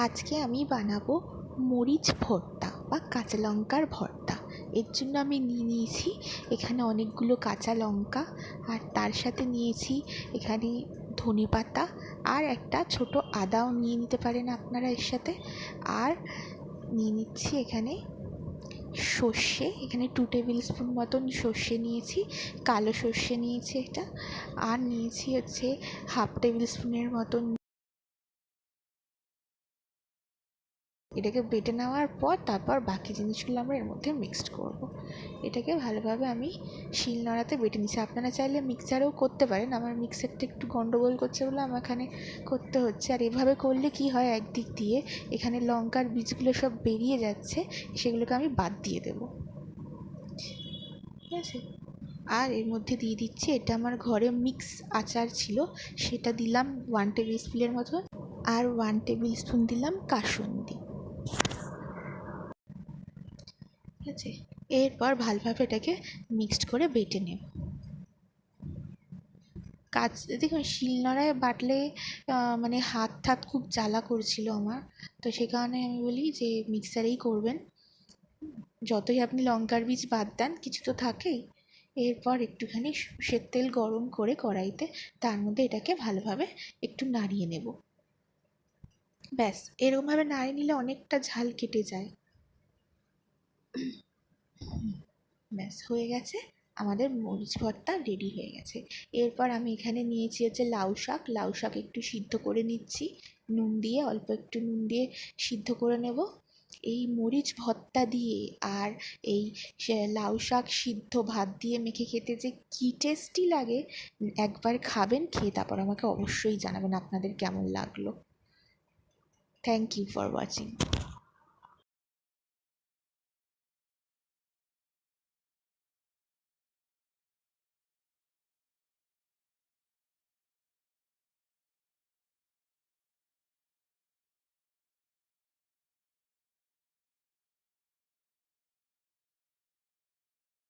আজকে আমি বানাবো মরিচ ভর্তা বা কাঁচা লঙ্কার ভর্তা। এর জন্য আমি নিয়েছি এখানে অনেকগুলো কাঁচা লঙ্কা, আর তার সাথে নিয়েছি এখানে ধনেপাতা, আর একটা ছোট আদাও নিয়ে নিতে পারেন আপনারা এর সাথে। আর নিয়ে নিচ্ছি এখানে সর্ষে, এখানে 2 টেবিল স্পুন মতন সর্ষে নিয়েছি, কালো সর্ষে নিয়েছি এটা। আর নিয়েছি হচ্ছে 1/2 টেবিল স্পুনের মতন। এটাকে বেটে নেওয়ার পর তারপর বাকি জিনিসগুলো আমরা এর মধ্যে মিক্সড করব। এটাকে ভালোভাবে আমি শিলনোড়াতে বেটে নিচ্ছি। আপনারা চাইলে মিক্সারেও করতে পারেন, আমার মিক্সারটা একটু গন্ডগোল করছে বলে আমার এখানে করতে হচ্ছে। আর এভাবে করলে কি হয়, একদিক দিয়ে এখানে লঙ্কার বীজগুলো সব বেরিয়ে যাচ্ছে, সেগুলোকে আমি বাদ দিয়ে দেবো। ঠিক আছে, আর এর মধ্যে দিয়ে দিচ্ছি, এটা আমার ঘরে মিক্স আচার ছিল, সেটা দিলাম 1 টেবিল স্পুনের মতো। আর 1 টেবিল স্পুন দিলাম কাসুন্দি। ঠিক আছে, এরপর ভালোভাবে এটাকে মিক্সড করে বেটে নেব। দেখুন, শিলনোড়ায় বাটলে মানে হাত ঠাত খুব জ্বালা করছিল আমার, তো সে কারণে আমি বলি যে মিক্সারেই করবেন। যতই আপনি লঙ্কার বীজ বাদ দেন, কিছু তো থাকেই। এরপর একটুখানি সর্ষের তেল গরম করে কড়াইতে, তার মধ্যে এটাকে ভালোভাবে একটু নাড়িয়ে নেব। ব্যাস, এরকমভাবে নাড়িয়ে নিলে অনেকটা ঝাল কেটে যায়। ব্যাস, হয়ে গেছে, আমাদের মরিচ ভর্তা রেডি হয়ে গেছে। এরপর আমি এখানে নিয়েছি হচ্ছে লাউ শাক একটু সিদ্ধ করে নিচ্ছি, নুন দিয়ে, অল্প একটু নুন দিয়ে সিদ্ধ করে নেব। এই মরিচ ভর্তা দিয়ে আর এই লাউ শাক সিদ্ধ ভাত দিয়ে মেখে খেতে যে কী টেস্টি লাগে, একবার খাবেন, খেয়ে তারপর আমাকে অবশ্যই জানাবেন আপনাদের কেমন লাগলো। Thank you for watching.